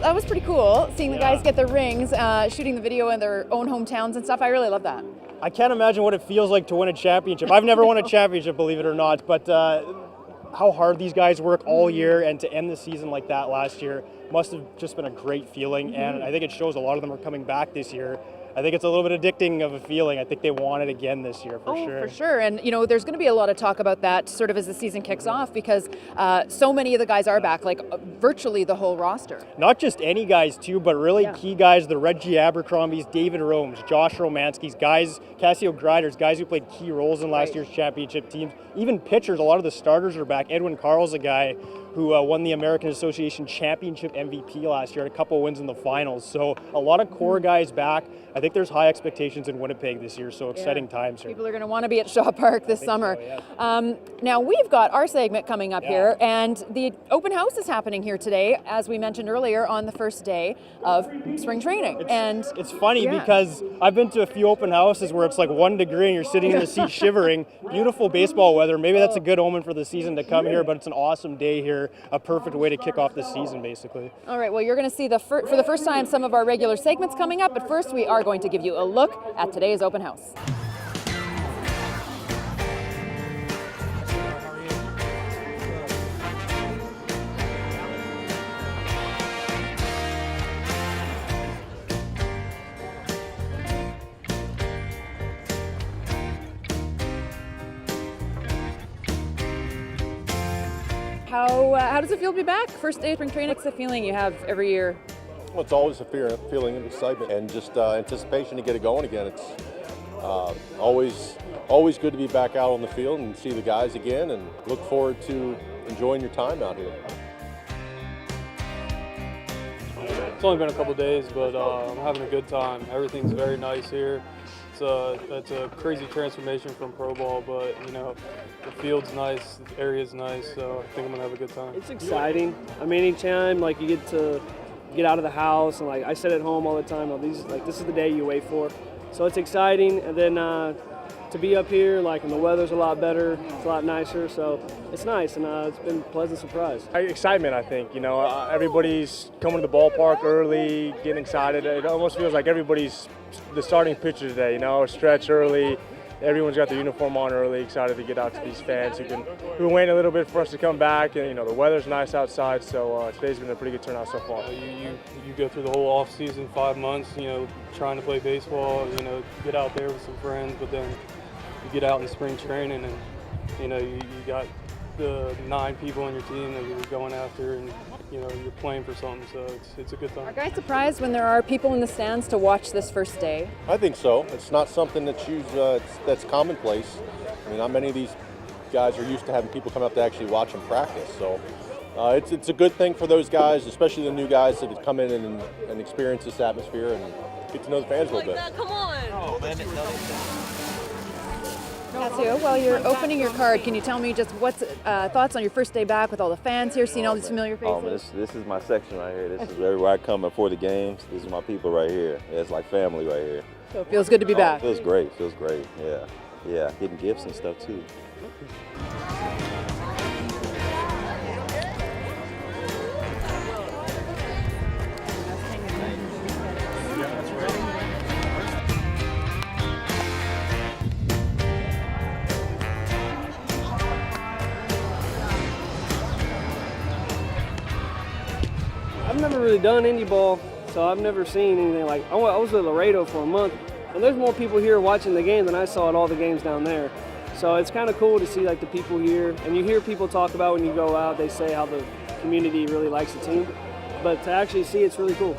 that was pretty cool, seeing the guys get their rings, shooting the video in their own hometowns and stuff. I really love that. I can't imagine what it feels like to win a championship. I've never won a championship, believe it or not, but how hard these guys work all year, and to end the season like that last year must have just been a great feeling, and I think it shows a lot of them are coming back this year. I think it's a little bit addicting of a feeling. I think they want it again this year, for sure. For sure. And, there's going to be a lot of talk about that sort of as the season kicks off, because so many of the guys are back, like virtually the whole roster. Not just any guys, too, but really key guys, the Reggie Abercrombies, David Romes, Josh Romanskis, guys, Cassio Griders, guys who played key roles in last year's championship teams. Even pitchers, a lot of the starters are back. Edwin Carl's a guy who won the American Association Championship MVP last year, had a couple wins in the finals. So a lot of core guys back. I think there's high expectations in Winnipeg this year, so exciting times here. People are going to want to be at Shaw Park this summer. So, now, we've got our segment coming up here, and the open house is happening here today, as we mentioned earlier, on the first day of spring training. It's funny because I've been to a few open houses where it's like 1 degree and you're sitting in the seat shivering. Beautiful baseball weather. Maybe that's a good omen for the season to come here, but it's an awesome day here. A perfect way to kick off the season, basically. All right, well, you're going to see for the first time some of our regular segments coming up, but first we are going to give you a look at today's open house. How does it feel to be back? First day of spring training, what's the feeling you have every year? Well, it's always a feeling of excitement and just anticipation to get it going again. It's always good to be back out on the field and see the guys again, and look forward to enjoying your time out here. It's only been a couple days, but I'm having a good time. Everything's very nice here. It's a crazy transformation from pro ball, but the field's nice, the area's nice, so I think I'm gonna have a good time. It's exciting. I mean, anytime you get to get out of the house, and I sit at home all the time. This is the day you wait for, so it's exciting. And then to be up here, and the weather's a lot better, it's a lot nicer, so it's nice, and it's been a pleasant surprise. Excitement, I think. Everybody's coming to the ballpark early, getting excited. It almost feels like everybody's the starting pitcher today. Stretch early. Everyone's got their uniform on early, excited to get out to these fans who wait a little bit for us to come back. And the weather's nice outside, so today's been a pretty good turnout so far. You go through the whole off season, 5 months, trying to play baseball, get out there with some friends, but then you get out in spring training, and you got the 9 people on your team that you're going after, and you're playing for something, so it's a good time. Are guys surprised when there are people in the stands to watch this first day? I think so. It's not something that's commonplace. I mean, not many of these guys are used to having people come up to actually watch them practice, so it's a good thing for those guys, especially the new guys that have come in and experience this atmosphere and get to know the fans a little bit. Come on! Oh, then it Cassio, while you're opening your card, can you tell me just what's thoughts on your first day back with all the fans here, seeing all these familiar faces? This is my section right here. This is everywhere I come before the games. This is my people right here. Yeah, it's like family right here. So it feels good to be back. It feels great. Yeah, getting gifts and stuff too. I've never really done indie ball, so I've never seen anything like. I was at Laredo for a month, and there's more people here watching the game than I saw at all the games down there. So it's kind of cool to see the people here, and you hear people talk about when you go out, they say how the community really likes the team, but to actually see it's really cool.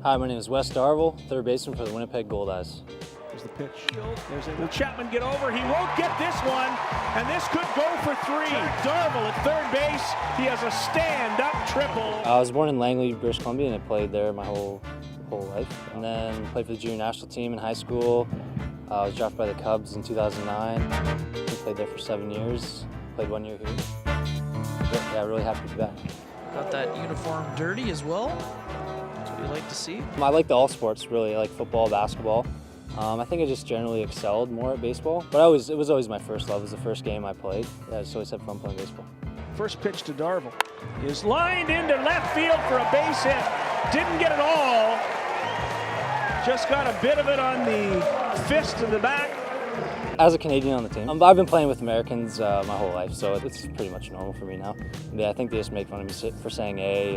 Hi, my name is Wes Darvill, third baseman for the Winnipeg Goldeyes. There's the pitch. Will Chapman get over? He won't get this one, and this could go for 3. Darvill at third base. He has a stand-up triple. I was born in Langley, British Columbia, and I played there my whole life. And then played for the junior national team in high school. I was drafted by the Cubs in 2009. Played there for 7 years. Played 1 year here. Yeah, really happy to be back. Got that uniform dirty as well. That's what you like to see. I like all sports, really. I like football, basketball. I think I just generally excelled more at baseball, but it was always my first love. It was the first game I played. Yeah, I just always had fun playing baseball. First pitch to Darvill is lined into left field for a base hit. Didn't get it all. Just got a bit of it on the fist of the back. As a Canadian on the team, I've been playing with Americans my whole life, so it's pretty much normal for me now. Yeah, I think they just make fun of me for saying A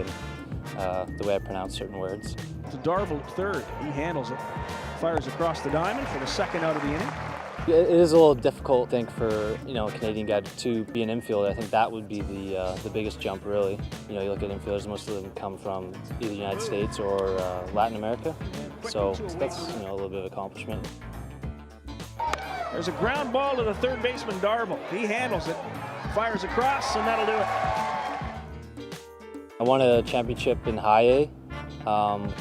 and the way I pronounce certain words. To Darvill at third. He handles it. Fires across the diamond for the second out of the inning. It is a little difficult, I think, for a Canadian guy to be an infielder. I think that would be the biggest jump, really. You look at infielders; most of them come from either the United States or Latin America. So that's a little bit of accomplishment. There's a ground ball to the third baseman, Darvill. He handles it, fires across, and that'll do it. I won a championship in high A,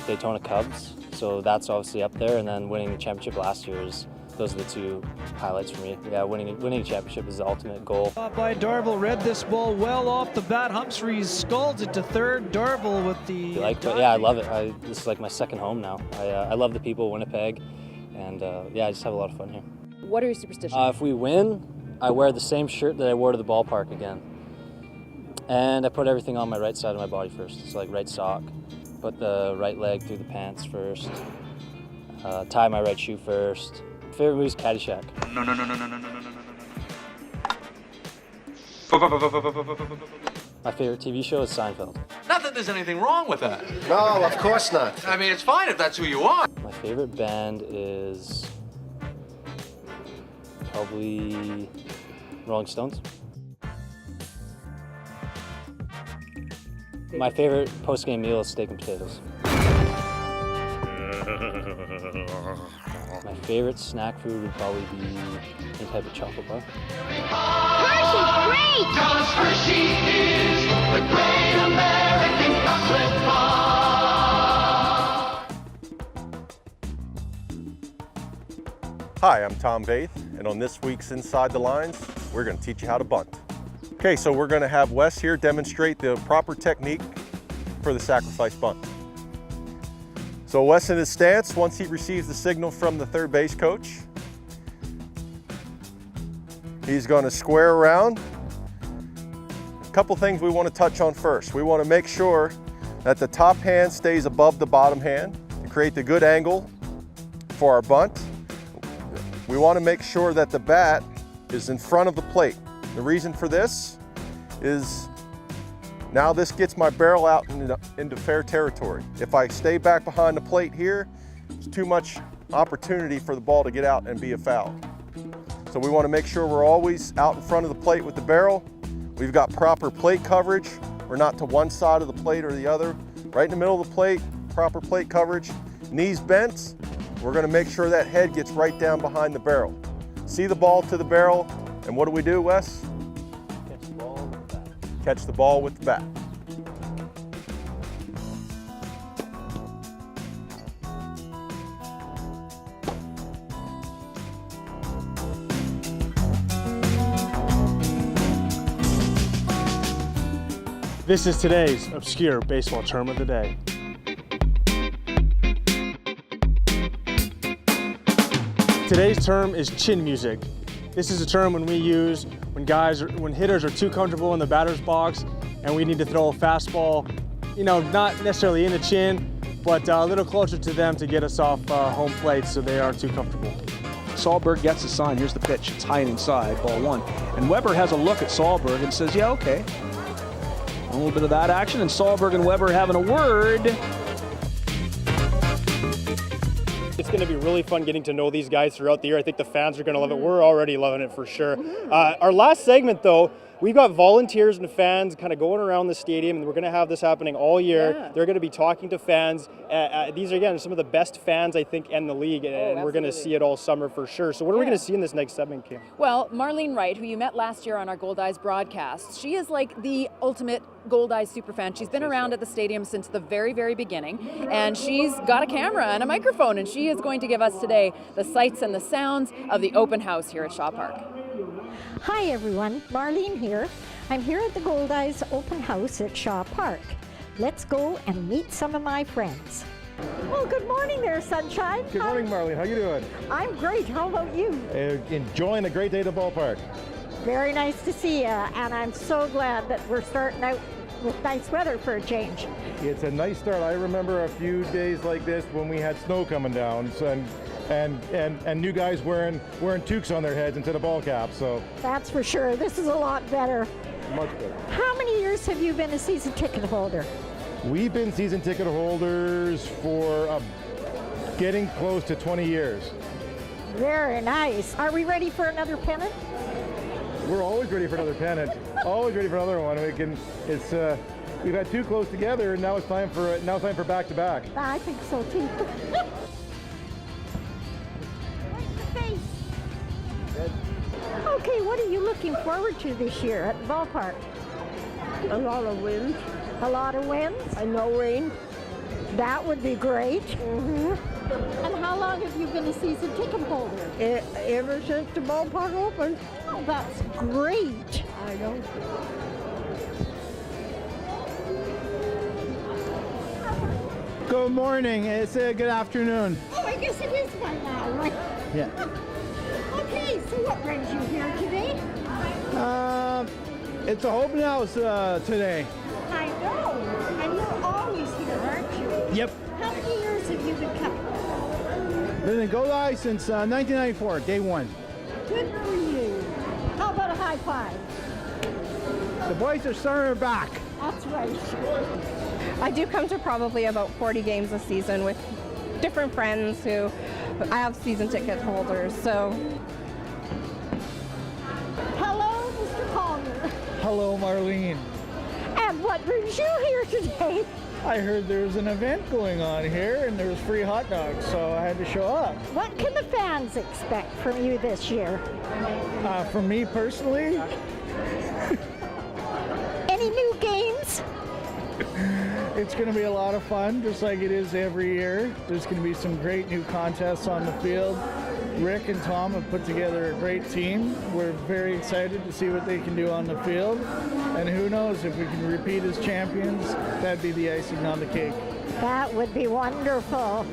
Daytona Cubs. So that's obviously up there, and then winning the championship last year those are the two highlights for me. Yeah, winning a championship is the ultimate goal. By Darvill, read this ball well off the bat. Humphreys scalds it to third. Darvill with the... Yeah, I love it. This is like my second home now. I love the people of Winnipeg, and yeah, I just have a lot of fun here. What are your superstitions? If we win, I wear the same shirt that I wore to the ballpark again. And I put everything on my right side of my body first. So like right sock, put the right leg through the pants first, tie my right shoe first. Favorite movie is Caddyshack. No. My favorite TV show is Seinfeld. Not that there's anything wrong with that. No, of course not. I mean, it's fine if that's who you are. My favorite band is probably Rolling Stones. My favorite post-game meal is steak and potatoes. My favorite snack food would probably be any type of chocolate bar. Hershey's great! 'Cause Hershey is the great American chocolate bar. Hi, I'm Tom Vaith, and on this week's Inside the Lines, we're going to teach you how to bunt. Okay, so we're going to have Wes here demonstrate the proper technique for the sacrifice bunt. So Wes in his stance, once he receives the signal from the third base coach, he's going to square around. A couple things we want to touch on first. We want to make sure that the top hand stays above the bottom hand to create the good angle for our bunt. We want to make sure that the bat is in front of the plate. The reason for this is now this gets my barrel out into fair territory. If I stay back behind the plate here, it's too much opportunity for the ball to get out and be a foul. So we want to make sure we're always out in front of the plate with the barrel. We've got proper plate coverage. We're not to one side of the plate or the other. Right in the middle of the plate, proper plate coverage. Knees bent. We're going to make sure that head gets right down behind the barrel. See the ball to the barrel, and what do, Wes? Catch the ball with the bat. Catch the ball with the bat. This is today's obscure baseball term of the day. Today's term is chin music. This is a term when we use when hitters are too comfortable in the batter's box and we need to throw a fastball, not necessarily in the chin, but a little closer to them to get us off home plate so they aren't too comfortable. Sahlberg gets the sign. Here's the pitch. It's high and inside, ball one. And Weber has a look at Sahlberg and says, yeah, okay. A little bit of that action, and Sahlberg and Weber having a word. It's going to be really fun getting to know these guys throughout the year. I think the fans are going to love it. We're already loving it for sure. Our last segment, though, we've got volunteers and fans kind of going around the stadium, and we're going to have this happening all year. Yeah. They're going to be talking to fans. These are, again, some of the best fans, I think, in the league, and we're going to see it all summer for sure. So what are we going to see in this next segment, Kim? Well, Marlene Wright, who you met last year on our Goldeyes broadcast, she is like the ultimate Goldeyes superfan. She's been around at the stadium since the very, very beginning, and she's got a camera and a microphone, and she is going to give us today the sights and the sounds of the open house here at Shaw Park. Hi everyone, Marlene here. I'm here at the Goldeyes open house at Shaw Park. Let's go and meet some of my friends. Well, good morning there, Sunshine. Good morning, Marlene. How you doing? I'm great. How about you? Enjoying a great day at the ballpark. Very nice to see you, and I'm so glad that we're starting out with nice weather for a change. It's a nice start. I remember a few days like this when we had snow coming down, and new guys wearing toques on their heads instead of ball caps. So That's for sure. This is a lot better. much better. How many years have you been a season ticket holder? We've been season ticket holders for getting close to 20 years. Very nice. Are we ready for another pennant? We're always ready for another pennant. Always ready for another one. We've had two close together, and now it's time for back to back. I think so too. Okay, what are you looking forward to this year at the ballpark? A lot of wind. A lot of winds? And no rain. That would be great. And how long have you been a season ticket holder? Ever since the ballpark opened. Oh, that's great. I know. Good morning. It's good afternoon. Oh, I guess it is by now, right? Yeah. Okay, so what brings you here today? It's a open house today. I know. And you're always here, aren't you? Yep. How many years have you been coming? Been in Goldeyes since 1994, day one. Good for you. How about a high five? The boys are starting back. That's right. I do come to probably about 40 games a season with different friends who I have season ticket holders, so. Hello, Mr. Palmer. Hello, Marlene. And what brings you here today? I heard there was an event going on here and there was free hot dogs, so I had to show up. What can the fans expect from you this year? From me personally, Any new games? it's going to be a lot of fun, just like it is every year. There's going to be some great new contests on the field. Rick and Tom have put together a great team. We're very excited to see what they can do on the field. And who knows, if we can repeat as champions, that'd be the icing on the cake. That would be wonderful.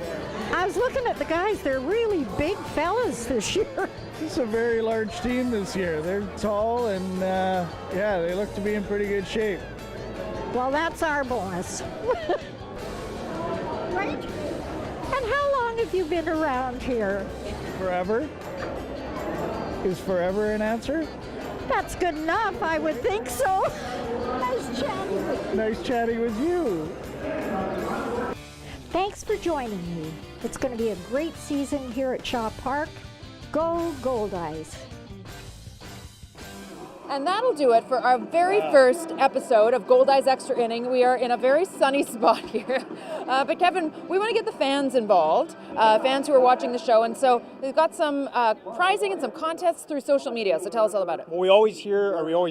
I was looking at the guys. They're really big fellas this year. It's a very large team this year. They're tall and, yeah, they look to be in pretty good shape. Well, that's our bonus. Right? And how long have you been around here? Forever? Is forever an answer? That's good enough, I would think so. Nice chatting with you. Nice chatting with you. Thanks for joining me. It's going to be a great season here at Shaw Park. Go Goldeyes. And that'll do it for our very first episode of Goldeyes Extra Inning. We are in a very sunny spot here. But Kevin, we want to get the fans involved, fans who are watching the show. And so we've got some prizing and some contests through social media. So tell us all about it. Well, we always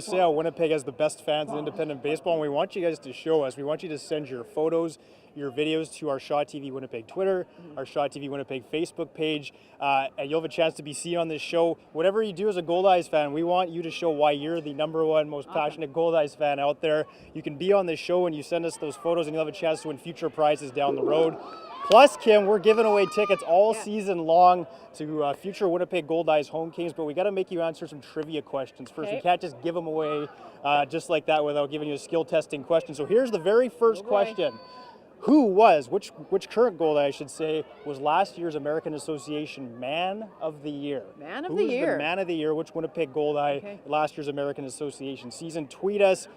say how Winnipeg has the best fans in independent baseball, and we want you guys to show us. We want you to send your photos, your videos to our Shaw TV Winnipeg Twitter, our Shaw TV Winnipeg Facebook page, and you'll have a chance to be seen on this show. Whatever you do as a Goldeyes fan, we want you to show why you're the #1 most passionate Goldeyes fan out there. You can be on this show and you send us those photos, and you'll have a chance to win future prizes down the road. Plus, Kim, we're giving away tickets all season long to future Winnipeg Goldeyes home games, but we got to make you answer some trivia questions first. We can't just give them away just like that without giving you a skill testing question. So here's the very first question. Which current Goldeye, I should say, was last year's American Association Man of the Year? Man of the Year. Who's the Man of the Year? Which Winnipeg Goldeye last year's American Association season? Tweet us.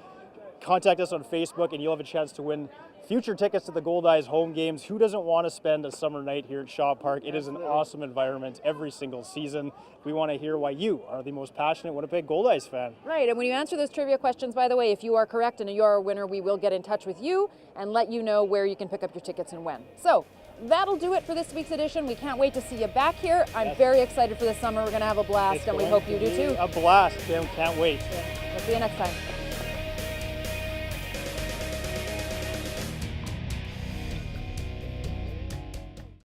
contact us on Facebook and you'll have a chance to win future tickets to the Goldeyes home games. Who doesn't want to spend a summer night here at Shaw Park? It is an awesome environment every single season. We want to hear why you are the most passionate Winnipeg Goldeyes fan. Right, and when you answer those trivia questions, by the way, if you are correct and you are a winner, we will get in touch with you and let you know where you can pick up your tickets and when. So that'll do it for this week's edition. We can't wait to see you back here. I'm very excited for this summer. We're going to have a blast, and we hope you do too. A blast. Can't wait. We'll see you next time.